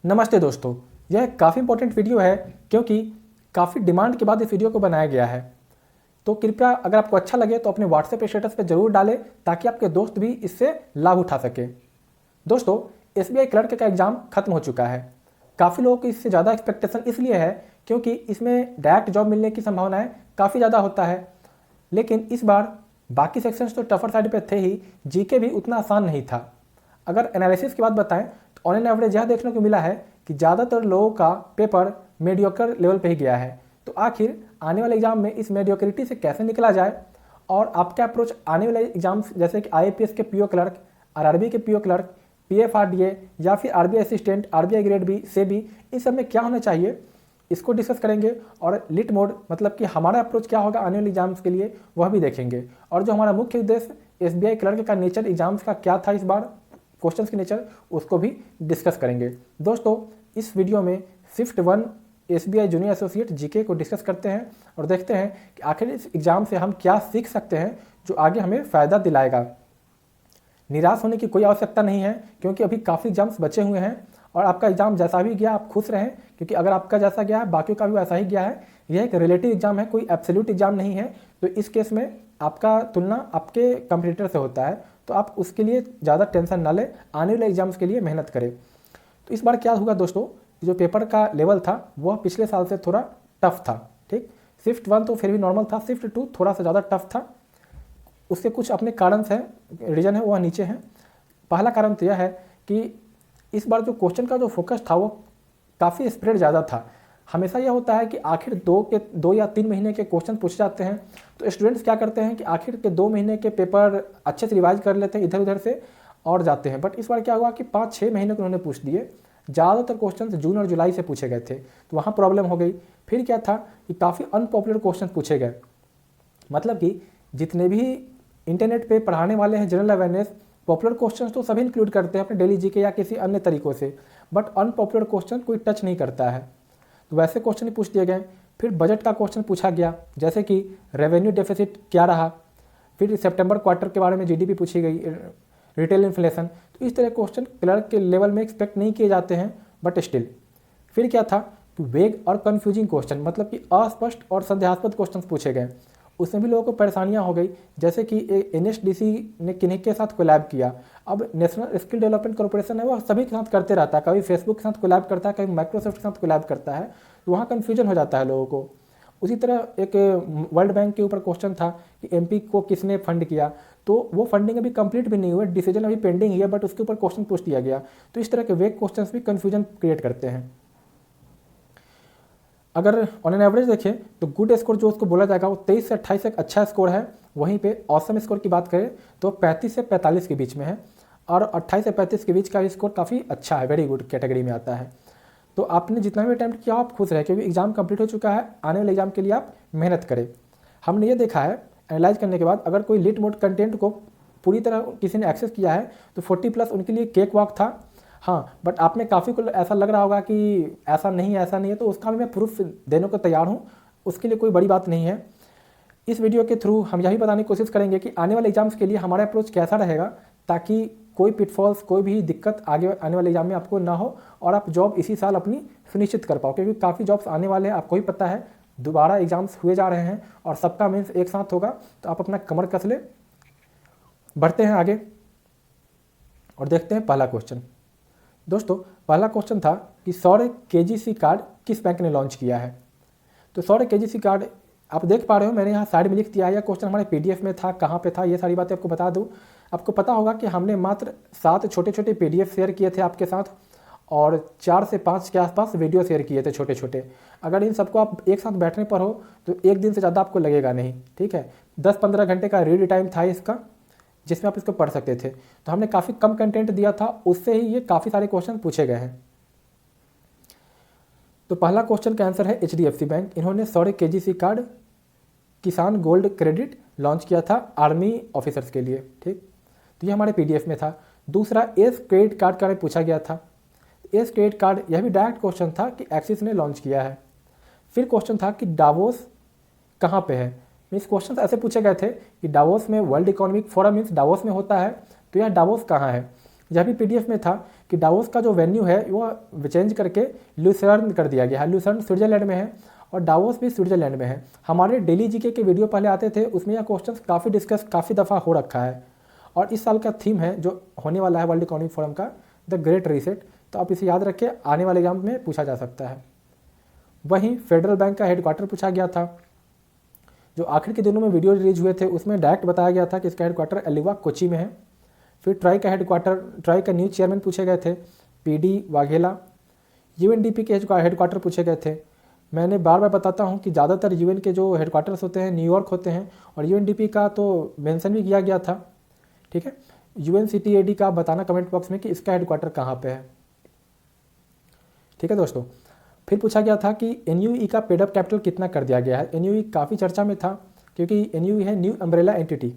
नमस्ते दोस्तों, यह काफ़ी इंपॉर्टेंट वीडियो है क्योंकि काफ़ी डिमांड के बाद इस वीडियो को बनाया गया है। तो कृपया अगर आपको अच्छा लगे तो अपने व्हाट्सएप स्टेटस पे ज़रूर डालें ताकि आपके दोस्त भी इससे लाभ उठा सकें। दोस्तों, एसबीआई क्लर्क का एग्ज़ाम खत्म हो चुका है। काफ़ी लोगों को इससे ज़्यादा एक्सपेक्टेशन इसलिए है क्योंकि इसमें डायरेक्ट जॉब मिलने की संभावनाएँ काफ़ी ज़्यादा होता है। लेकिन इस बार बाकी सेक्शंस तो टफर साइड पे थे ही, जीके भी उतना आसान नहीं था। अगर एनालिसिस की बात बताएं तो ऑन एन एवरेज यह देखने को मिला है कि ज़्यादातर लोगों का पेपर मीडियोकर लेवल पे ही गया है। तो आखिर आने वाले एग्जाम में इस मीडियोक्रिटी से कैसे निकला जाए और आपका अप्रोच आने वाले एग्जाम्स जैसे कि आईएपीएस के पीओ क्लर्क, आरआरबी के पीओ क्लर्क, पीएफआरडीए या फिर RBI assistant, RBI grade B से भी, इन सब में क्या होना चाहिए इसको डिस्कस करेंगे। और लिट मोड मतलब कि हमारा अप्रोच क्या होगा आने वाले एग्जाम्स के लिए वह भी देखेंगे। और जो हमारा मुख्य उद्देश्य एसबीआई क्लर्क का नेचर एग्जाम्स का क्या था इस बार, क्वेश्चंस की नेचर, उसको भी डिस्कस करेंगे। दोस्तों, इस वीडियो में shift 1 SBI junior associate GK को डिस्कस करते हैं और देखते हैं कि आखिर इस एग्जाम से हम क्या सीख सकते हैं जो आगे हमें फ़ायदा दिलाएगा। निराश होने की कोई आवश्यकता नहीं है क्योंकि अभी काफ़ी एग्जाम्स बचे हुए हैं और आपका एग्जाम जैसा भी गया आप खुश रहें, क्योंकि अगर आपका जैसा गया है बाकियों का भी वैसा ही गया है। यह एक रिलेटिव एग्जाम है, कोई एब्सोल्यूट एग्जाम नहीं है। तो इस केस में आपका तुलना आपके कंपटीटर से होता है, तो आप उसके लिए ज़्यादा टेंशन ना लें, आने वाले एग्जाम्स के लिए मेहनत करें। तो इस बार क्या हुआ दोस्तों, जो पेपर का लेवल था वह पिछले साल से थोड़ा टफ था। ठीक, शिफ्ट 1 तो फिर भी नॉर्मल था, शिफ्ट 2 थोड़ा सा ज़्यादा टफ था। उसके कुछ अपने कारण हैं, रीज़न है वह नीचे हैं। पहला कारण तो यह है कि इस बार जो क्वेश्चन का जो फोकस था वो काफ़ी स्प्रेड ज़्यादा था। हमेशा यह होता है कि आखिर 2 या 3 महीने के क्वेश्चन पूछे जाते हैं, तो स्टूडेंट्स क्या करते हैं कि आखिर के 2 महीने के पेपर अच्छे से रिवाइज कर लेते हैं इधर उधर से और जाते हैं। बट इस बार क्या हुआ कि 5-6 महीने को उन्होंने पूछ दिए। ज़्यादातर क्वेश्चन जून और जुलाई से पूछे गए थे, तो वहाँ प्रॉब्लम हो गई। फिर क्या था कि काफ़ी अनपॉपुलर क्वेश्चन पूछे गए। मतलब कि जितने भी इंटरनेट पे पढ़ाने वाले हैं जनरल अवेयरनेस, पॉपुलर क्वेश्चंस तो सभी इंक्लूड करते हैं अपने डेली जीके या किसी अन्य तरीकों से, बट अनपॉपुलर क्वेश्चन कोई टच नहीं करता है। तो वैसे क्वेश्चन ही पूछ दिए गए। फिर बजट का क्वेश्चन पूछा गया, जैसे कि रेवेन्यू डेफिसिट क्या रहा। फिर सितंबर क्वार्टर के बारे में जीडीपी पूछी गई, रिटेल इन्फ्लेशन। तो इस तरह क्वेश्चन क्लर्क के लेवल में एक्सपेक्ट नहीं किए जाते हैं, बट स्टिल। फिर क्या था कि वेग और कन्फ्यूजिंग क्वेश्चन, मतलब कि अस्पष्ट और संदेहास्पद क्वेश्चन पूछे गए। उसमें भी लोगों को परेशानियां हो गई, जैसे कि एनएसडीसी ने किन्हीं के साथ कोलैब किया। अब नेशनल स्किल डेवलपमेंट कॉर्पोरेशन है, वह सभी के साथ करते रहता है, कभी फेसबुक के साथ कोलैब करता है, कभी माइक्रोसॉफ्ट के साथ कोलैब करता है, तो वहाँ कन्फ्यूजन हो जाता है लोगों को। उसी तरह एक वर्ल्ड बैंक के ऊपर क्वेश्चन था कि एमपी को किसने फंड किया, तो वो फंडिंग अभी कंप्लीट भी नहीं हुआ, डिसीजन अभी पेंडिंग ही है, बट उसके ऊपर क्वेश्चन पूछ दिया गया। तो इस तरह के वेग क्वेश्चंस भी कन्फ्यूजन क्रिएट करते हैं। अगर ऑन एन एवरेज देखें तो गुड स्कोर जो उसको बोला जाएगा वो 23 से 28 एक अच्छा स्कोर है। वहीं पे ऑसम स्कोर की बात करें तो 35 से 45 के बीच में है, और 28 से 35 के बीच का स्कोर काफ़ी अच्छा है, वेरी गुड कैटेगरी में आता है। तो आपने जितना भी अटैम्प्ट किया आप खुश रहे, क्योंकि एग्जाम कंप्लीट हो चुका है। आने वाले एग्जाम के लिए आप मेहनत करें। हमने ये देखा है एनालाइज करने के बाद, अगर कोई लिट मोड कंटेंट को पूरी तरह किसी ने एक्सेस किया है तो 40+ उनके लिए केक वॉक था। हाँ, बट आप में काफ़ी को ऐसा लग रहा होगा कि ऐसा नहीं है, तो उसका भी मैं प्रूफ देने को तैयार हूँ, उसके लिए कोई बड़ी बात नहीं है। इस वीडियो के थ्रू हम यही बताने की कोशिश करेंगे कि आने वाले एग्जाम्स के लिए हमारा अप्रोच कैसा रहेगा, ताकि कोई पिटफॉल्स, कोई भी दिक्कत आगे आने वाले एग्जाम में आपको ना हो और आप जॉब इसी साल अपनी सुनिश्चित कर पाओ, क्योंकि काफ़ी जॉब्स आने वाले हैं, आपको ही पता है। दोबारा एग्जाम्स हुए जा रहे हैं और सबका मीन्स एक साथ होगा, तो आप अपना कमर कस ले। बढ़ते हैं आगे और देखते हैं पहला क्वेश्चन। दोस्तों, पहला क्वेश्चन था कि सौर्य केजीसी कार्ड किस बैंक ने लॉन्च किया है। तो सौर्य केजीसी कार्ड आप देख पा रहे हो, मैंने यहाँ साइड में लिख दिया है। यह क्वेश्चन हमारे पीडीएफ में था, कहाँ पे था, ये सारी बातें आपको बता दूँ। आपको पता होगा कि हमने मात्र 7 छोटे छोटे पीडीएफ शेयर किए थे आपके साथ, और 4 से 5 के आसपास वीडियो शेयर किए थे छोटे छोटे। अगर इन सबको आप एक साथ बैठने पर हो तो एक दिन से ज़्यादा आपको लगेगा नहीं, ठीक है। 10-15 घंटे का रीड टाइम था इसका, जिसमें आप इसको पढ़ सकते थे। तो हमने काफ़ी कम कंटेंट दिया था, उससे ही ये काफ़ी सारे क्वेश्चन पूछे गए हैं। तो पहला क्वेश्चन का आंसर है एचडीएफसी बैंक। इन्होंने सौर्य केजीसी कार्ड किसान गोल्ड क्रेडिट लॉन्च किया था आर्मी ऑफिसर्स के लिए, ठीक। तो ये हमारे पीडीएफ में था। दूसरा एस क्रेडिट कार्ड का पूछा गया था। एस क्रेडिट कार्ड, यह भी डायरेक्ट क्वेश्चन था कि एक्सिस ने लॉन्च किया है। फिर क्वेश्चन था कि डावोस कहाँ पे है। मीन्स क्वेश्चन ऐसे पूछे गए थे कि डावोस में world economic forum means Davos में होता है, तो यह डावोस कहाँ है। यह भी पीडीएफ में था कि डावोस का जो वेन्यू है वो चेंज करके लुसर्न कर दिया गया है। लुसर्न स्विट्जरलैंड में है और डावोस भी स्विट्जरलैंड में है। हमारे डेली जीके के वीडियो पहले आते थे, उसमें यह क्वेश्चन काफ़ी डिस्कस काफ़ी दफ़ा हो रखा है। और इस साल का थीम है जो होने वाला है वर्ल्ड इकोनॉमिक फोरम का, द ग्रेट रीसेट। तो आप इसे याद रखिए, आने वाले एग्जाम में पूछा जा सकता है। वहीं फेडरल बैंक का हेडक्वार्टर पूछा गया था। जो आखिर के दिनों में वीडियो रिलीज हुए थे उसमें डायरेक्ट बताया गया था कि इसका हेडक्वार्टर एलिवा कोची में है। फिर ट्राई का हेडक्वार्टर, ट्राई का न्यू चेयरमैन पूछे गए थे, पीडी वाघेला। यूएनडीपी के हेडक्वार्टर पूछे गए थे। मैंने बार बार बताता हूँ कि ज़्यादातर यूएन के जो हेडक्वार्टर्स होते हैं न्यूयॉर्क होते हैं, और यूएनडीपी का तो मेंशन भी किया गया था। ठीक है, यूएनसीटीएडी का बताना कमेंट बॉक्स में कि इसका हेडक्वार्टर कहाँ पे है। ठीक है दोस्तों, फिर पूछा गया था कि एनयूई का पेड अप कैपिटल कितना कर दिया गया है। एनयूई काफ़ी चर्चा में था क्योंकि एनयूई है न्यू अम्ब्रेला एंटिटी,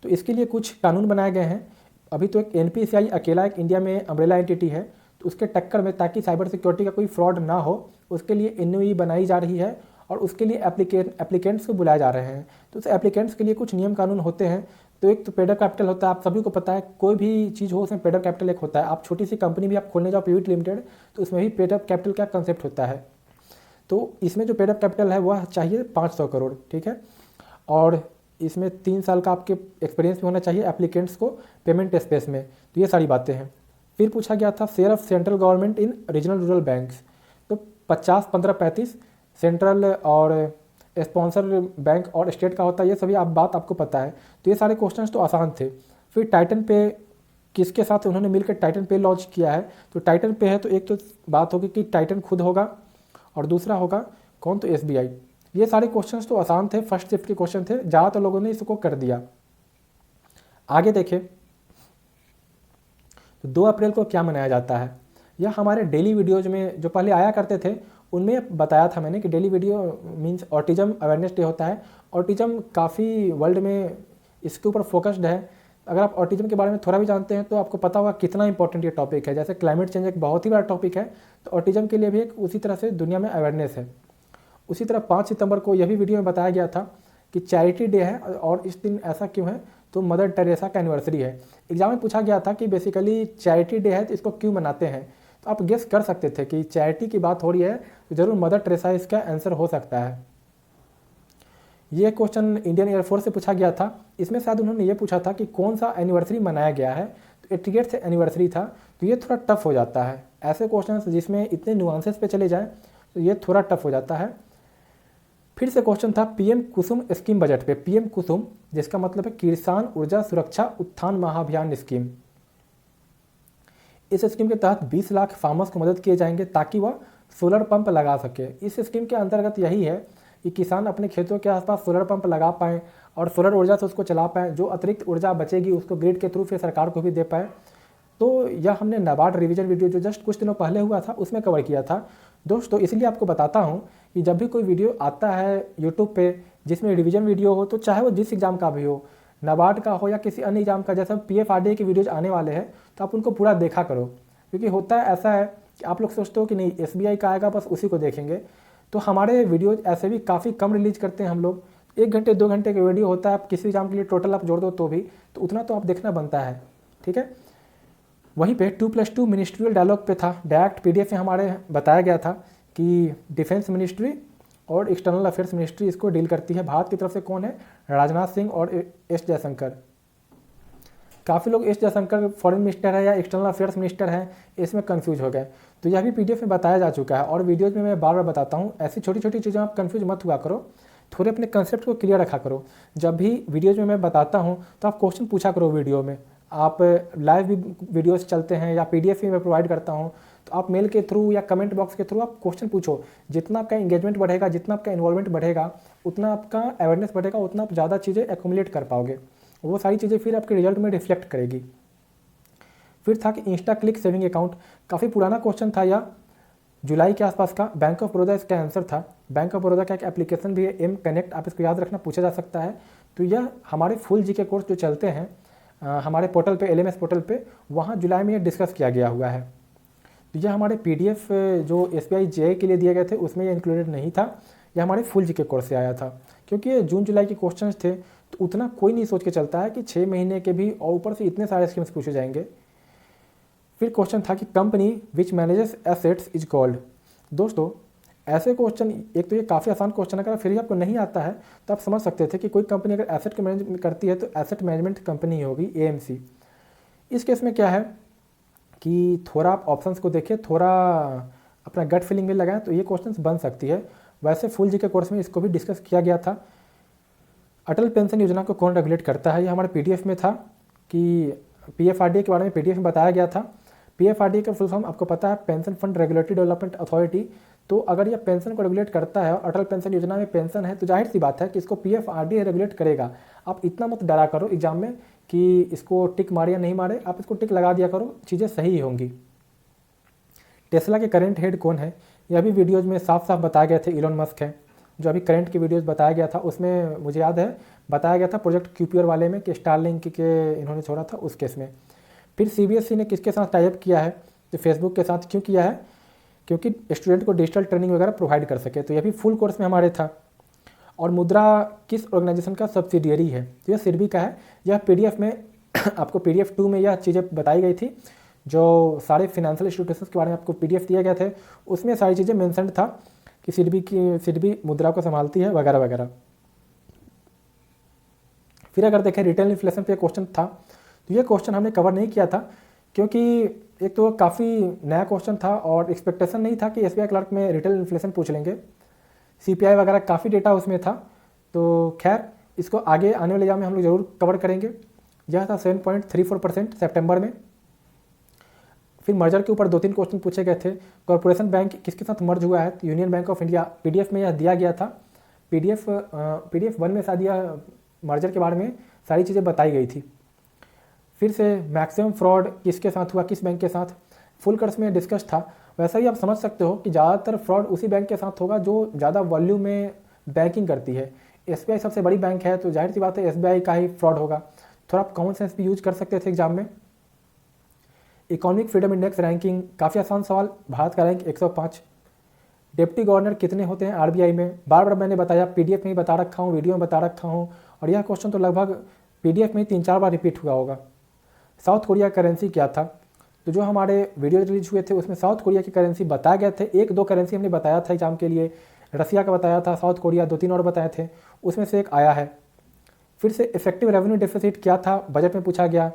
तो इसके लिए कुछ कानून बनाए गए हैं। अभी तो एक एनपीसीआई अकेला एक इंडिया में अम्ब्रेला एंटिटी है, तो उसके टक्कर में ताकि साइबर सिक्योरिटी का कोई फ्रॉड ना हो उसके लिए एनयूई बनाई जा रही है और उसके लिए एप्लीकेंट्स को बुलाए जा रहे हैं। तो उस एप्लीकेंट्स के लिए कुछ नियम कानून होते हैं। तो एक तो पेड अप कैपिटल होता है, आप सभी को पता है, कोई भी चीज़ हो उसमें पेड अप कैपिटल एक होता है। आप छोटी सी कंपनी भी आप खोलने जाओ पीवीटी लिमिटेड, तो उसमें भी पेड अप कैपिटल का कंसेप्ट होता है। तो इसमें जो पेड अप कैपिटल है वह चाहिए 500 करोड़। ठीक है, और इसमें 3 साल का आपके एक्सपीरियंस भी होना चाहिए एप्लीकेंट्स को पेमेंट स्पेस में। तो ये सारी बातें हैं। फिर पूछा गया था share of central government in regional rural banks. तो 50, 15, 35 सेंट्रल और स्पॉन्सर बैंक और स्टेट का होता है। ये सभी बात आपको पता है। तो ये सारे क्वेश्चंस तो आसान थे। फिर टाइटन पे किसके साथ उन्होंने मिलकर टाइटन पे लॉन्च किया है। तो टाइटन पे है तो एक तो बात होगी कि टाइटन खुद होगा और दूसरा होगा कौन, तो एसबीआई। ये सारे क्वेश्चंस तो आसान थे, फर्स्ट शिफ्ट के क्वेश्चन थे, ज़्यादातर लोगों ने इसको कर दिया। आगे देखें तो 2 अप्रैल को क्या मनाया जाता है। यह हमारे डेली वीडियोज में जो पहले आया करते थे उनमें बताया था मैंने कि daily video means autism awareness day होता है। ऑटिज्म काफ़ी वर्ल्ड में इसके ऊपर फोकस्ड है। अगर आप ऑटिज्म के बारे में थोड़ा भी जानते हैं तो आपको पता होगा कितना इंपॉर्टेंट ये टॉपिक है। जैसे क्लाइमेट चेंज एक बहुत ही बड़ा टॉपिक है, तो ऑटिज्म के लिए भी एक उसी तरह से दुनिया में अवेयरनेस है। उसी तरह 5 सितंबर को यह भी वीडियो में बताया गया था कि चैरिटी डे है, और इस दिन ऐसा क्यों है, तो मदर टेरेसा का एनिवर्सरी है। एग्जाम में पूछा गया था कि बेसिकली चैरिटी डे है तो इसको क्यों मनाते हैं। तो आप गेस कर सकते थे कि चैरिटी की बात हो रही है तो जरूर मदर टेरेसा इसका आंसर हो सकता है। ये क्वेश्चन इंडियन एयरफोर्स से पूछा गया था। इसमें शायद उन्होंने ये पूछा था कि कौन सा एनिवर्सरी मनाया गया है, तो 88th एनिवर्सरी था। तो ये थोड़ा टफ हो जाता है, ऐसे क्वेश्चन जिसमें इतने नुआंसेस पे चले जाएँ तो ये थोड़ा टफ हो जाता है। फिर से क्वेश्चन था पीएम कुसुम स्कीम बजट पे। पीएम कुसुम जिसका मतलब है किसान ऊर्जा सुरक्षा उत्थान महाअभियान स्कीम। इस स्कीम के तहत 20 लाख फार्मर्स को मदद किए जाएंगे ताकि वह सोलर पंप लगा सके। इस स्कीम के अंतर्गत यही है कि किसान अपने खेतों के आसपास सोलर पंप लगा पाएँ और सोलर ऊर्जा से उसको चला पाएँ। जो अतिरिक्त ऊर्जा बचेगी उसको ग्रिड के थ्रू फिर सरकार को भी दे पाएँ। तो यह हमने नाबार्ड रिवीजन वीडियो जो जस्ट कुछ दिनों पहले हुआ था उसमें कवर किया था दोस्तों। इसलिए आपको बताता हूँ कि जब भी कोई वीडियो आता है यूट्यूब पे जिसमें रिवीजन वीडियो हो, तो चाहे वो जिस एग्जाम का भी हो, नाबार्ड का हो या किसी अन्य एग्जाम का, जैसे पीएफआरडीए के वीडियोज आने वाले हैं तो आप उनको पूरा देखा करो। क्योंकि होता है ऐसा है कि आप लोग सोचते हो कि नहीं एसबीआई का आएगा बस उसी को देखेंगे, तो हमारे वीडियोज ऐसे भी काफ़ी कम रिलीज करते हैं हम लोग। 1 घंटे 2 घंटे का वीडियो होता है, आप किसी एग्जाम के लिए टोटल आप जोड़ दो तो भी, तो उतना तो आप देखना बनता है। ठीक है, वहीं पे 2+2 मिनिस्ट्रियल डायलॉग पे था। डायरेक्ट पीडीएफ में हमारे बताया गया था कि डिफेंस मिनिस्ट्री और एक्सटर्नल अफेयर्स मिनिस्ट्री इसको डील करती है। भारत की तरफ से कौन है, राजनाथ सिंह और एस जयशंकर। काफ़ी लोग एस जयशंकर फॉरेन मिनिस्टर है या एक्सटर्नल अफेयर्स मिनिस्टर है, इसमें कंफ्यूज हो गए। तो यह भी पीडीएफ में बताया जा चुका है और वीडियोज़ में मैं बार बार बताता हूँ। ऐसी छोटी छोटी चीज़ें आप कंफ्यूज मत हुआ करो, थोड़े अपने कंसेप्ट को क्लियर रखा करो। जब भी वीडियोज़ में मैं बताता हूँ तो आप क्वेश्चन पूछा करो वीडियो में। आप लाइव भी वीडियोस चलते हैं या पीडीएफ भी मैं प्रोवाइड करता हूं, तो आप मेल के थ्रू या कमेंट बॉक्स के थ्रू आप क्वेश्चन पूछो। जितना आपका इंगेजमेंट बढ़ेगा, जितना आपका इन्वॉल्वमेंट बढ़ेगा, उतना आपका अवेयरनेस बढ़ेगा, उतना आप ज़्यादा चीज़ें एक्यूमुलेट कर पाओगे। वो सारी चीज़ें फिर आपके रिजल्ट में रिफ्लेक्ट करेगी। फिर था कि इंस्टा क्लिक सेविंग अकाउंट, काफ़ी पुराना क्वेश्चन था, या जुलाई के आसपास का। बैंक ऑफ बड़ौदा इसका आंसर था। बैंक ऑफ बड़ौदा का एक एप्लीकेशन भी है एम कनेक्ट, आप इसको याद रखना, पूछा जा सकता है। तो यह हमारे फुल जीके कोर्स जो चलते हैं हमारे पोर्टल पे, एलएमएस पोर्टल पे, वहाँ जुलाई में ये डिस्कस किया गया हुआ है। तो यह हमारे पीडीएफ जो एसबीआई जेईई के लिए दिए गए थे उसमें ये इंक्लूडेड नहीं था। यह हमारे फुल जीके कोर्स से आया था, क्योंकि ये जून जुलाई के क्वेश्चंस थे। तो उतना कोई नहीं सोच के चलता है कि 6 महीने के भी और ऊपर से इतने सारे स्कीम्स पूछे जाएंगे। फिर क्वेश्चन था कि company which manages assets is called. दोस्तों ऐसे क्वेश्चन, एक तो ये काफ़ी आसान क्वेश्चन है, अगर फिर भी आपको नहीं आता है तो आप समझ सकते थे कि कोई कंपनी अगर एसेट को मैनेज करती है तो एसेट मैनेजमेंट कंपनी होगी, एएमसी। इस केस में क्या है कि थोड़ा आप ऑप्शंस को देखिए, थोड़ा अपना गट फीलिंग में लगाएं तो ये क्वेश्चंस बन सकती है। वैसे फुल जीके कोर्स में इसको भी डिस्कस किया गया था। अटल पेंशन योजना को कौन रेगुलेट करता है, ये हमारे पीडीएफ में था कि पीएफआरडीए के बारे में पीडीएफ में बताया गया था। पीएफआरडीए का फुल फॉर्म आपको पता है, pension fund regulatory development authority. तो अगर ये पेंशन को रेगुलेट करता है और अटल पेंशन योजना में पेंशन है तो जाहिर सी बात है कि इसको पीएफआरडीए रेगुलेट करेगा। आप इतना मत डरा करो एग्जाम में कि इसको टिक मारे या नहीं मारे, आप इसको टिक लगा दिया करो, चीज़ें सही होंगी। टेस्ला के करंट हेड कौन है, यह भी वीडियोज़ में साफ साफ बताया गया था, इलॉन मस्क है। जो अभी करंट की वीडियोज़ बताया गया था उसमें मुझे याद है बताया गया था प्रोजेक्ट क्यूपियर वाले में कि स्टारलिंक के इन्होंने छोड़ा था उस केस में। फिर सीबीएसई ने किसके साथ टाइप किया है, तो फेसबुक के साथ। क्यों किया है, क्योंकि स्टूडेंट को डिजिटल ट्रेनिंग वगैरह प्रोवाइड कर सके, तो यह भी फुल कोर्स में हमारे था। और मुद्रा किस ऑर्गेनाइजेशन का सब्सिडियरी है, तो यह सिडबी का है। यह पीडीएफ में आपको पीडीएफ 2 में यह चीज़ें बताई गई थी, जो सारे फिनेंशियल इंस्टीट्यूशंस के बारे में आपको पीडीएफ दिए गए थे, उसमें सारी चीज़ें मेंशन था कि सिडबी मुद्रा को संभालती है वगैरह वगैरह। फिर अगर देखें रिटेल इन्फ्लेशन पे क्वेश्चन था, तो ये क्वेश्चन हमने कवर नहीं किया था क्योंकि एक तो काफ़ी नया क्वेश्चन था और एक्सपेक्टेशन नहीं था कि एसबीआई क्लर्क में रिटेल इन्फ्लेशन पूछ लेंगे। सीपीआई वगैरह काफ़ी डेटा उसमें था, तो खैर इसको आगे आने वाले एग्जाम में हम लोग जरूर कवर करेंगे। यह था 7.34% सितंबर में। फिर मर्जर के ऊपर 2-3 क्वेश्चन पूछे गए थे। कॉर्पोरेशन बैंक किसके साथ मर्ज हुआ है, union bank of India. PDF में यह दिया गया था, पीडीएफ 1 में शायद यह मर्जर के बारे में सारी चीज़ें बताई गई थी। फिर से मैक्सिमम फ्रॉड किसके साथ हुआ, किस बैंक के साथ, फुल कोर्स में डिस्कस था। वैसा ही आप समझ सकते हो कि ज़्यादातर फ्रॉड उसी बैंक के साथ होगा जो ज़्यादा वॉल्यूम में बैंकिंग करती है। एसबीआई सबसे बड़ी बैंक है तो जाहिर सी बात है एसबीआई का ही फ्रॉड होगा। थोड़ा आप कॉमन सेंस भी यूज कर सकते थे एग्जाम में। इकोनॉमिक फ्रीडम इंडेक्स रैंकिंग, काफ़ी आसान सवाल, भारत का रैंक 105। डिप्टी गवर्नर कितने होते हैं आरबीआई में, बार बार मैंने बताया, पीडीएफ में ही बता रखा हूँ, वीडियो में बता रखा हूँ, और यह क्वेश्चन तो लगभग पीडीएफ में 3-4 बार रिपीट हुआ होगा। साउथ कोरिया करेंसी क्या था, तो जो हमारे वीडियो रिलीज हुए थे उसमें साउथ कोरिया की करेंसी बताए गए थे। 1-2 करेंसी हमने बताया था एग्जाम के लिए, रसिया का बताया था, साउथ कोरिया 2-3 और बताए थे, उसमें से एक आया है। फिर से इफेक्टिव रेवेन्यू डेफिसिट क्या था, बजट में पूछा गया,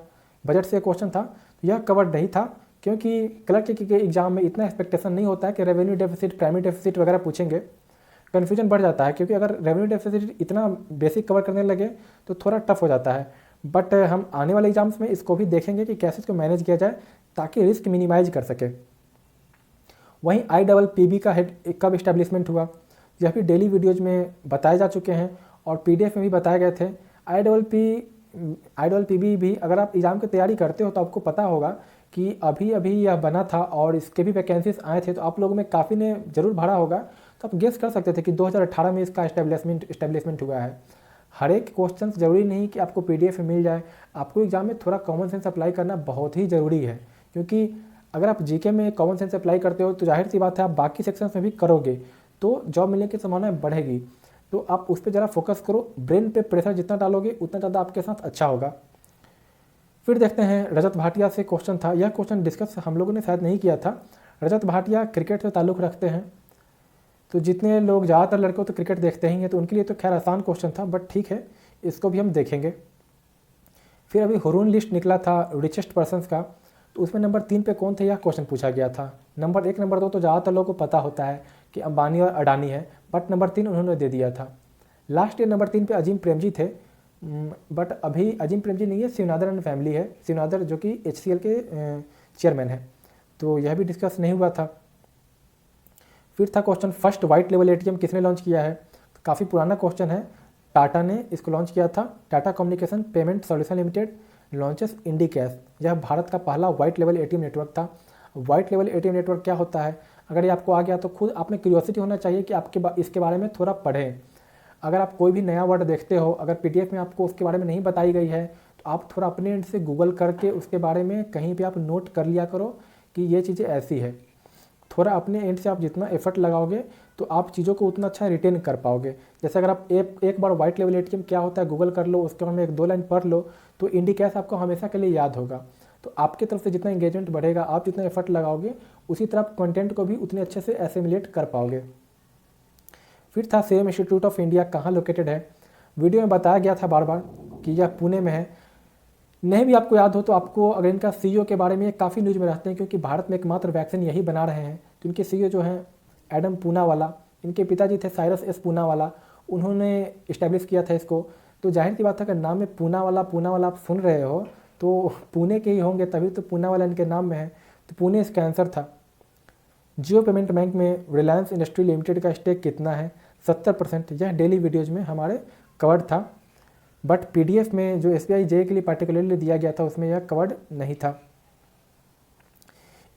बजट से क्वेश्चन था, तो यह कवर नहीं था क्योंकि क्लर्क के एग्जाम में इतना एक्सपेक्टेशन नहीं होता है कि रेवेन्यू डेफिसिट, प्राइमरी डेफिसिट वगैरह पूछेंगे। कन्फ्यूजन बढ़ जाता है क्योंकि अगर रेवेन्यू डेफिसिट इतना बेसिक कवर करने लगे तो थोड़ा टफ हो जाता है। बट हम आने वाले एग्जाम्स में इसको भी देखेंगे कि कैसे इसको मैनेज किया जाए ताकि रिस्क मिनिमाइज कर सके। वहीं IPPB का हेड कब इस्टेब्लिशमेंट हुआ, यह भी डेली वीडियोज में बताए जा चुके हैं और पीडीएफ में भी बताए गए थे। IPPB भी अगर आप एग्ज़ाम की तैयारी करते हो तो आपको पता होगा कि अभी अभी यह बना था और इसके भी वैकेंसीज आए थे, तो आप लोगों में काफ़ी ने ज़रूर भरा होगा, तो आप गेस कर सकते थे कि 2018 में इसका इस्टेब्लिशमेंट हुआ है। हर एक क्वेश्चन ज़रूरी नहीं कि आपको पीडीएफ में मिल जाए, आपको एग्जाम में थोड़ा कॉमन सेंस अप्लाई करना बहुत ही ज़रूरी है, क्योंकि अगर आप जीके में कॉमन सेंस अप्लाई करते हो तो जाहिर सी बात है आप बाकी सेक्शंस में भी करोगे तो जॉब मिलने की संभावना बढ़ेगी। तो आप उस पर ज़रा फोकस करो, ब्रेन पे प्रेशर जितना डालोगे उतना ज़्यादा आपके साथ अच्छा होगा। फिर देखते हैं रजत भाटिया से क्वेश्चन था, यह क्वेश्चन डिस्कस हम लोगों ने शायद नहीं किया था। रजत भाटिया क्रिकेट से ताल्लुक़ रखते हैं, तो जितने लोग ज़्यादातर लड़के तो क्रिकेट देखते ही हैं तो उनके लिए तो खैर आसान क्वेश्चन था, बट ठीक है इसको भी हम देखेंगे। फिर अभी हुरून लिस्ट निकला था रिचेस्ट पर्सनस का, तो उसमें नंबर 3 पे कौन थे यह क्वेश्चन पूछा गया था। नंबर 1 नंबर 2 तो ज़्यादातर लोगों को पता होता है कि अंबानी और अडानी है, बट नंबर 3 उन्होंने दे दिया था। लास्ट ईयर नंबर 3 पे अजीम प्रेमजी थे, बट अभी अजीम प्रेमजी नहीं है, शिवनादर एंड फैमिली है, शिवनादर जो कि HCL के चेयरमैन है, तो यह भी डिस्कस नहीं हुआ था। फिर था क्वेश्चन फर्स्ट वाइट लेवल ATM किसने लॉन्च किया है, तो काफ़ी पुराना क्वेश्चन है, टाटा ने इसको लॉन्च किया था। Tata communication payment solution limited launches Indicash, यह भारत का पहला वाइट लेवल ATM नेटवर्क था। वाइट लेवल ATM नेटवर्क क्या होता है, अगर ये आपको आ गया तो खुद आप में क्यूरियोसिटी होना चाहिए कि आपके इसके बारे में थोड़ा पढ़ें। अगर आप कोई भी नया वर्ड देखते हो, अगर पीडीएफ में आपको उसके बारे में नहीं बताई गई है तो आप थोड़ा अपने एंड से गूगल करके उसके बारे में कहीं पे आप नोट कर लिया करो कि ये चीज़ें ऐसी है। थोड़ा अपने एंड से आप जितना एफर्ट लगाओगे तो आप चीज़ों को उतना अच्छा रिटेन कर पाओगे। जैसे अगर आप एक बार वाइट लेवल ATM क्या होता है गूगल कर लो, उसके बारे में 1-2 लाइन पढ़ लो तो इंडी कैश आपको हमेशा के लिए याद होगा। तो आपकी तरफ से जितना इंगेजमेंट बढ़ेगा, आप जितना एफर्ट लगाओगे, उसी तरह आप कंटेंट को भी उतने अच्छे से एसिमुलेट कर पाओगे। फिर था सीरम इंस्टीट्यूट ऑफ इंडिया कहाँ लोकेटेड है। वीडियो में बताया गया था बार बार कि यह पुणे में है। नहीं भी आपको याद हो तो आपको अगर इनका सीईओ के बारे में काफ़ी न्यूज़ में रहते हैं, क्योंकि भारत में एकमात्र वैक्सीन यही बना रहे हैं। तो इनके सीईओ जो हैं एडम पूनावाला, इनके पिताजी थे साइरस एस पूनावाला, उन्होंने इस्टेब्लिश किया था इसको। तो जाहिर सी बात है, अगर नाम में पूनावाला आप सुन रहे हो तो पुणे के ही होंगे, तभी तो पूनावाला इनके नाम में है। तो पुणे इसका आंसर था। जियो पेमेंट बैंक में रिलायंस इंडस्ट्री लिमिटेड का स्टेक कितना है? 70%। यह डेली वीडियोज़ में हमारे कवर्ड था, बट पीडीएफ में जो एसबीआई जे के लिए पार्टिकुलरली दिया गया था उसमें यह कवर्ड नहीं था।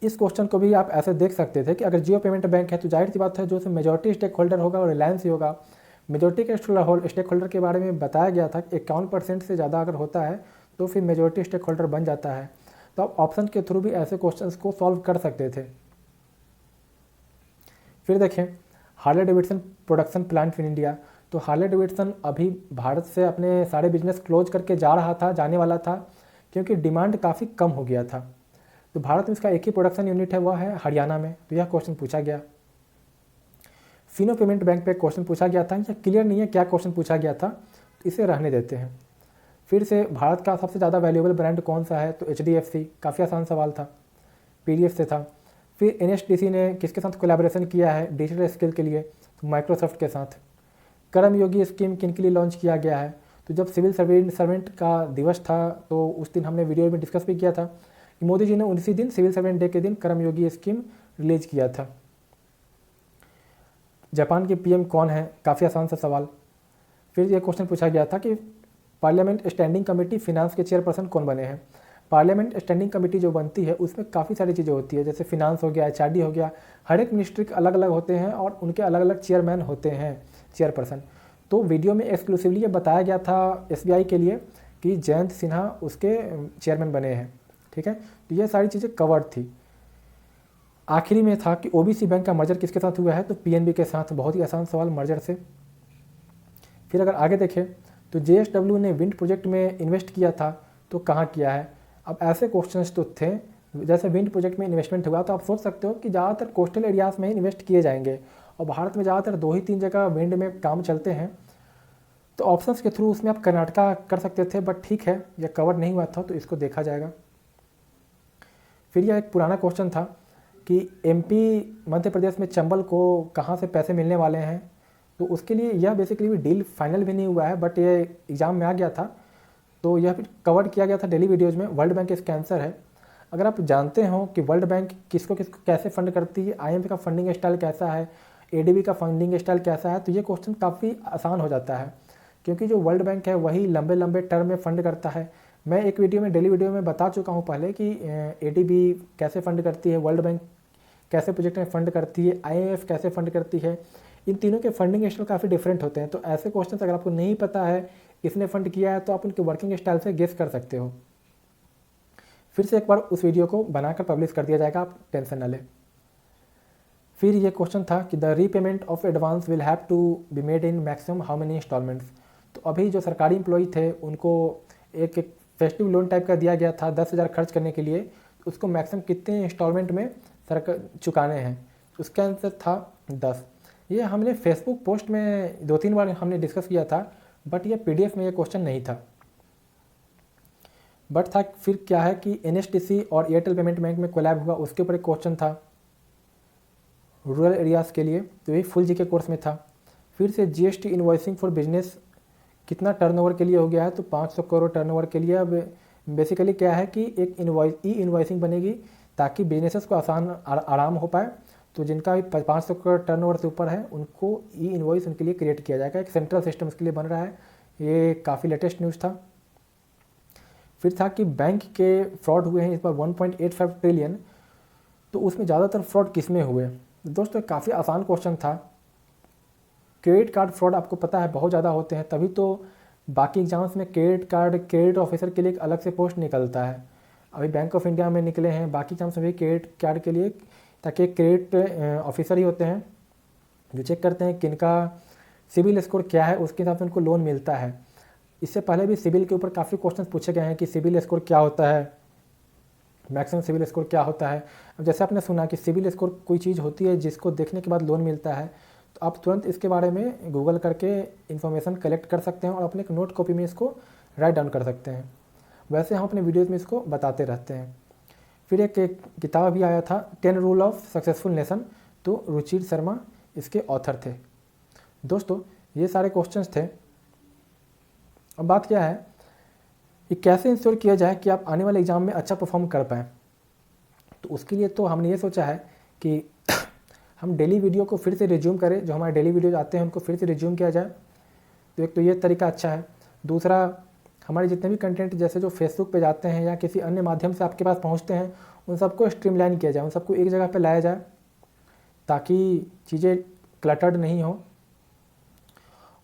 इस क्वेश्चन को भी आप ऐसे देख सकते थे कि अगर जियो पेमेंट बैंक है तो जाहिर सी बात है जो उसमें मेजॉरिटी स्टेक होल्डर होगा वो रिलायंस ही होगा। मेजॉरिटी के स्टेक होल्डर के बारे में बताया गया था कि 51% से ज़्यादा अगर होता है तो फिर मेजॉरिटी स्टेक होल्डर बन जाता है। तो आप ऑप्शन के थ्रू भी ऐसे क्वेश्चंस को सॉल्व कर सकते थे। फिर देखें Harley Davidson production plant in India. तो हार्ले डेविडसन अभी भारत से अपने सारे बिजनेस क्लोज करके जाने वाला था, क्योंकि डिमांड काफ़ी कम हो गया था। तो भारत में इसका एक ही प्रोडक्शन यूनिट है, वह है हरियाणा में। तो यह क्वेश्चन पूछा गया। फिनो पेमेंट बैंक पे क्वेश्चन पूछा गया था, यह क्लियर नहीं है क्या क्वेश्चन पूछा गया था, तो इसे रहने देते हैं। फिर से भारत का सबसे ज़्यादा वैल्यूएबल ब्रांड कौन सा है? तो HDFC। काफ़ी आसान सवाल था, PDF से था। फिर NHTC ने किसके साथ कोलैबोरेशन किया है डिजिटल स्किल के लिए? तो माइक्रोसॉफ्ट के साथ। कर्मयोगी स्कीम किन के लिए लॉन्च किया गया है? तो जब सिविल सर्वेंट का दिवस था तो उस दिन हमने वीडियो में डिस्कस भी किया था कि मोदी जी ने उसी दिन सिविल सर्वेंट डे के दिन कर्मयोगी स्कीम रिलीज किया था। जापान के PM कौन है? काफ़ी आसान सा सवाल। फिर ये क्वेश्चन पूछा गया था कि पार्लियामेंट स्टैंडिंग कमेटी फिनांस के चेयरपर्सन कौन बने हैं? पार्लियामेंट स्टैंडिंग कमेटी जो बनती है उसमें काफ़ी सारी चीज़ें होती है, जैसे फिनांस हो गया, HRD हो गया। हर एक मिनिस्ट्री के अलग अलग होते हैं और उनके अलग अलग चेयरमैन होते हैं, चेयरपर्सन। तो वीडियो में एक्सक्लूसिवली ये बताया गया था SBI के लिए कि जयंत सिन्हा उसके चेयरमैन बने हैं। ठीक है, तो ये सारी चीज़ें कवर्ड थी। आखिरी में था कि OBC बैंक का मर्जर किसके साथ हुआ है? तो PNB के साथ। बहुत ही आसान सवाल मर्जर से। फिर अगर आगे देखें तो JSW ने विंड प्रोजेक्ट में इन्वेस्ट किया था, तो कहाँ किया है? अब ऐसे क्वेश्चंस तो थे, जैसे विंड प्रोजेक्ट में इन्वेस्टमेंट हुआ तो आप सोच सकते हो कि ज़्यादातर कोस्टल एरियाज़ में ही इन्वेस्ट किए जाएंगे, और भारत में ज़्यादातर 2 ही 3 जगह विंड में काम चलते हैं। तो ऑप्शंस के थ्रू उसमें आप कर्नाटका कर सकते थे, बट ठीक है यह कवर नहीं हुआ था तो इसको देखा जाएगा। फिर यह एक पुराना क्वेश्चन था कि MP मध्य प्रदेश में चंबल को कहाँ से पैसे मिलने वाले हैं? तो उसके लिए यह बेसिकली डील फाइनल भी नहीं हुआ है, बट ये एग्ज़ाम में आ गया था तो यह फिर कवर किया गया था डेली वीडियोज़ में। वर्ल्ड बैंक इसका आंसर है। अगर आप जानते हो कि वर्ल्ड बैंक किसको किसको कैसे फंड करती है, IMF का फंडिंग स्टाइल कैसा है, ADB का फंडिंग स्टाइल कैसा है, तो ये क्वेश्चन काफ़ी आसान हो जाता है, क्योंकि जो वर्ल्ड बैंक है वही लंबे लंबे टर्म में फ़ंड करता है। मैं एक वीडियो में डेली वीडियो में बता चुका हूँ पहले कि ADB कैसे फ़ंड करती है, वर्ल्ड बैंक कैसे प्रोजेक्ट में फ़ंड करती है, IMF कैसे फ़ंड करती है। इन तीनों के फंडिंग स्टाइल काफ़ी डिफरेंट होते हैं। तो ऐसे क्वेश्चन अगर आपको नहीं पता है इसने फंड किया है तो आप उनके वर्किंग स्टाइल से गेस कर सकते हो। फिर से एक बार उस वीडियो को बनाकर पब्लिश कर दिया जाएगा, आप टेंशन न लें। फिर ये क्वेश्चन था कि the repayment of advance will have to be made in maximum how many installments. तो अभी जो सरकारी एम्प्लॉई थे उनको एक फेस्टिव लोन टाइप का दिया गया था 10,000 खर्च करने के लिए, उसको मैक्सिमम कितने इंस्टॉलमेंट में सरकार चुकाने हैं? उसका आंसर था 10। ये हमने फेसबुक पोस्ट में 2-3 बार हमने डिस्कस किया था, बट ये PDF में ये क्वेश्चन नहीं था। बट था फिर क्या है कि NHTC और एयरटेल पेमेंट बैंक में कोलैब हुआ, उसके ऊपर एक क्वेश्चन था रूरल एरियाज़ के लिए, तो ये फुल GK कोर्स में था। फिर से GST इन्वॉइसिंग फॉर बिजनेस कितना टर्नओवर के लिए हो गया है? तो 500 करोड़ टर्नओवर के लिए। अब बेसिकली क्या है कि एक इन्वॉइसिंग बनेगी ताकि बिजनेसेस को आराम हो पाए। तो जिनका भी 500 करोड़ टर्नओवर से ऊपर है उनको इनवॉइस उनके लिए क्रिएट किया जाएगा। एक सेंट्रल सिस्टम उसके लिए बन रहा है। ये काफ़ी लेटेस्ट न्यूज़ था। फिर था कि बैंक के फ्रॉड हुए हैं इस बार 1.85 ट्रिलियन, तो उसमें ज़्यादातर फ्रॉड किस में हुए? दोस्तों काफ़ी आसान क्वेश्चन था। क्रेडिट कार्ड फ्रॉड आपको पता है बहुत ज़्यादा होते हैं, तभी तो बाकी एग्जाम्स में क्रेडिट ऑफिसर के लिए एक अलग से पोस्ट निकलता है। अभी बैंक ऑफ इंडिया में निकले हैं, बाकी एग्जाम्स में भी क्रेडिट कार्ड के लिए, ताकि क्रेडिट ऑफिसर ही होते हैं जो चेक करते हैं किनका सिबिल स्कोर क्या है, उसके हिसाब से उनको लोन मिलता है। इससे पहले भी सिबिल के ऊपर काफ़ी क्वेश्चन पूछे गए हैं कि सिबिल स्कोर क्या होता है, मैक्सिमम सिविल स्कोर क्या होता है। अब जैसे आपने सुना कि सिविल स्कोर कोई चीज़ होती है जिसको देखने के बाद लोन मिलता है, तो आप तुरंत इसके बारे में गूगल करके इन्फॉर्मेशन कलेक्ट कर सकते हैं और अपने एक नोट कॉपी में इसको राइट डाउन कर सकते हैं। वैसे हम अपने वीडियोज़ में इसको बताते रहते हैं। फिर एक किताब भी आया था 10 रूल ऑफ सक्सेसफुल नेशन, तो रुचिर शर्मा इसके ऑथर थे। दोस्तों ये सारे क्वेश्चंस थे। अब बात क्या है कि कैसे इंश्योर किया जाए कि आप आने वाले एग्ज़ाम में अच्छा परफॉर्म कर पाएँ। तो उसके लिए तो हमने ये सोचा है कि हम डेली वीडियो को फिर से रिज्यूम करें, जो हमारे डेली वीडियोज आते हैं उनको फिर से रिज्यूम किया जाए। तो एक तो ये तरीका अच्छा है। दूसरा, हमारे जितने भी कंटेंट जैसे जो फेसबुक पे जाते हैं या किसी अन्य माध्यम से आपके पास पहुंचते हैं, उन सबको स्ट्रीमलाइन किया जाए, उन सबको एक जगह पे लाया जाए ताकि चीज़ें क्लटर्ड नहीं हो।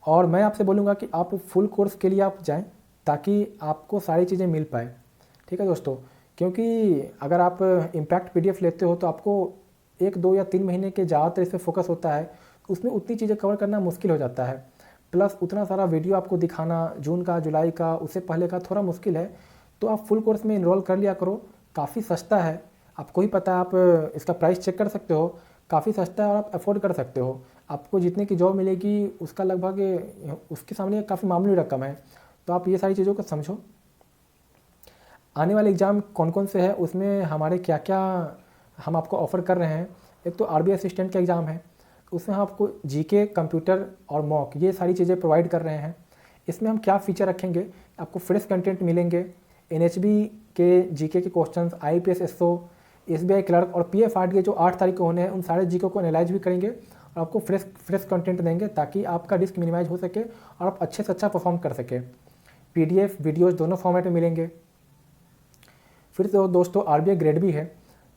और मैं आपसे बोलूँगा कि आप फुल कोर्स के लिए आप जाएँ ताकि आपको सारी चीज़ें मिल पाए। ठीक है दोस्तों, क्योंकि अगर आप इम्पैक्ट PDF लेते हो तो आपको 1, 2 या 3 महीने के ज़्यादातर इस पर फोकस होता है, उसमें उतनी चीज़ें कवर करना मुश्किल हो जाता है। प्लस उतना सारा वीडियो आपको दिखाना जून का, जुलाई का, उससे पहले का थोड़ा मुश्किल है। तो आप फुल कोर्स में इनरोल कर लिया करो, काफ़ी सस्ता है, आपको ही पता है, आप इसका प्राइस चेक कर सकते हो, काफ़ी सस्ता है और आप अफोर्ड कर सकते हो। आपको जितने की जॉब मिलेगी उसका लगभग उसके सामने काफ़ी मामूली रकम है। तो आप ये सारी चीज़ों को समझो। आने वाले एग्ज़ाम कौन कौन से हैं, उसमें हमारे क्या क्या हम आपको ऑफ़र कर रहे हैं। एक तो RBI असिस्टेंट का एग्ज़ाम है, उसमें हम आपको GK, कंप्यूटर और मॉक ये सारी चीज़ें प्रोवाइड कर रहे हैं। इसमें हम क्या फ़ीचर रखेंगे, आपको फ्रेश कंटेंट मिलेंगे, NHB के GK के questions, IPS SO, SBI clerk और PFRDA जो 8 तारीख को होने हैं, उन सारे GK को एनालाइज भी करेंगे और आपको फ्रेश कंटेंट देंगे ताकि आपका रिस्क मिनिमाइज हो सके और आप अच्छे से अच्छा परफॉर्म कर सके। PDF वीडियोज़ दोनों फॉर्मेट में मिलेंगे। फिर तो दोस्तों RBI ग्रेड भी है।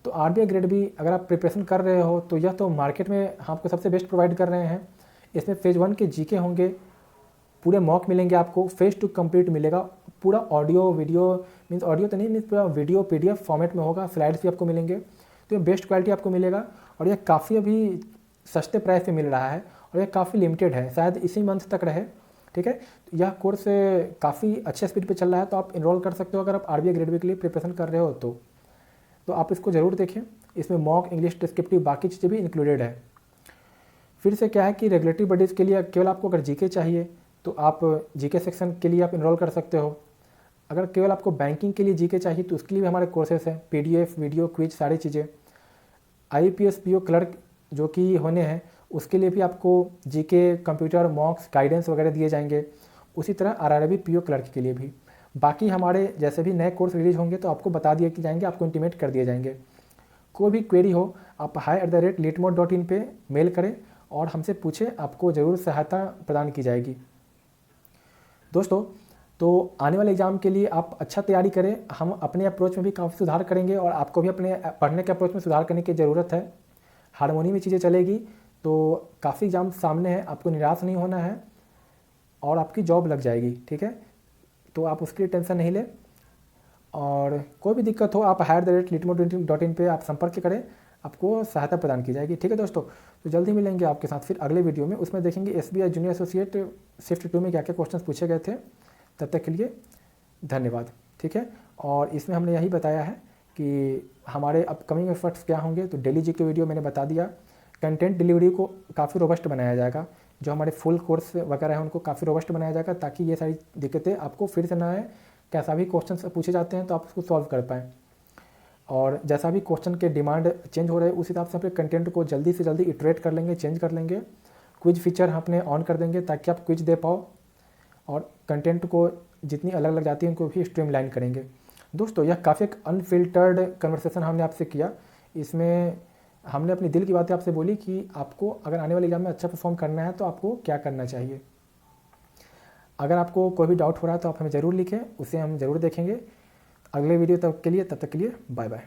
तो RBI ग्रेड भी अगर आप प्रिपरेशन कर रहे हो तो यह तो मार्केट में आपको सबसे बेस्ट प्रोवाइड कर रहे हैं। इसमें फेज़ 1 के GK होंगे, पूरे मॉक मिलेंगे आपको, फेज़ 2 कंप्लीट मिलेगा, पूरा ऑडियो वीडियो मीन्स ऑडियो तो नहीं मीन्स पूरा वीडियो PDF फॉर्मेट में होगा, स्लाइड्स भी आपको मिलेंगे। तो ये बेस्ट क्वालिटी आपको मिलेगा और यह काफ़ी अभी सस्ते प्राइस पे मिल रहा है और यह काफ़ी लिमिटेड है, शायद इसी मंथ तक रहे। ठीक है, तो यह कोर्स काफ़ी अच्छे स्पीड पे चल रहा है, तो आप इनरोल कर सकते हो अगर आप RBI ग्रेड के लिए प्रिपरेशन कर रहे हो तो आप इसको ज़रूर देखें। इसमें मॉक, इंग्लिश, डिस्क्रिप्टिव, बाकी चीज़ें भी इंक्लूडेड है। फिर से क्या है कि रेगुलेटरी बॉडीज़ के लिए केवल आपको अगर GK चाहिए तो आप GK सेक्शन के लिए आप इनरोल कर सकते हो। अगर केवल आपको बैंकिंग के लिए GK चाहिए तो उसके लिए भी हमारे कोर्सेस हैं, PDF, वीडियो, क्विज, सारी चीज़ें। IPS PO क्लर्क जो कि होने हैं उसके लिए भी आपको GK, कंप्यूटर, मॉक्स, गाइडेंस वगैरह दिए जाएंगे। उसी तरह RRB PO क्लर्क के लिए भी। बाकी हमारे जैसे भी नए कोर्स रिलीज होंगे तो आपको बता दिए कि जाएंगे, आपको इंटीमेट कर दिए जाएंगे। कोई भी क्वेरी हो आप hi@litmod.in पे मेल करें और हमसे पूछें, आपको ज़रूर सहायता प्रदान की जाएगी। दोस्तों तो आने वाले एग्ज़ाम के लिए आप अच्छा तैयारी करें, हम अपने अप्रोच में भी काफ़ी सुधार करेंगे और आपको भी अपने पढ़ने के अप्रोच में सुधार करने की ज़रूरत है। हारमोनी में चीज़ें चलेगी तो काफ़ी एग्ज़ाम सामने हैं, आपको निराश नहीं होना है और आपकी जॉब लग जाएगी। ठीक है, तो आप उसके लिए टेंशन नहीं लें और कोई भी दिक्कत हो आप hi@litmod.in पे आप संपर्क करें, आपको सहायता प्रदान की जाएगी। ठीक है दोस्तों, तो जल्दी मिलेंगे आपके साथ फिर अगले वीडियो में, उसमें देखेंगे SBI जूनियर एसोसिएट शिफ्ट 2 में क्या क्या क्वेश्चन पूछे गए थे। तब तक के लिए धन्यवाद। ठीक है, और इसमें हमने यही बताया है कि हमारे अपकमिंग एफर्ट्स क्या होंगे। तो डेली GK वीडियो मैंने बता दिया, कंटेंट डिलीवरी को काफ़ी रोबस्ट बनाया जाएगा, जो हमारे फुल कोर्स वगैरह हैं उनको काफ़ी रोबस्ट बनाया जाएगा ताकि ये सारी दिक्कतें आपको फिर से ना आए। कैसा भी क्वेश्चन पूछे जाते हैं तो आप उसको सॉल्व कर पाएँ और जैसा भी क्वेश्चन के डिमांड चेंज हो रहे हैं उस हिसाब से अपने कंटेंट को जल्दी से जल्दी इटरेट कर लेंगे, चेंज कर लेंगे। क्विज फीचर हम अपने ऑन कर देंगे ताकि आप क्विज दे पाओ और कंटेंट को जितनी अलग अलग जाती है उनको भी स्ट्रीमलाइन करेंगे। दोस्तों यह काफ़ी एक अनफिल्टर्ड कन्वर्सेशन हमने आपसे किया, इसमें हमने अपनी दिल की बातें आपसे बोली कि आपको अगर आने वाले एग्जाम में अच्छा परफॉर्म करना है तो आपको क्या करना चाहिए। अगर आपको कोई भी डाउट हो रहा है तो आप हमें ज़रूर लिखें, उसे हम ज़रूर देखेंगे। अगले वीडियो तक के लिए, तब तक के लिए बाय बाय।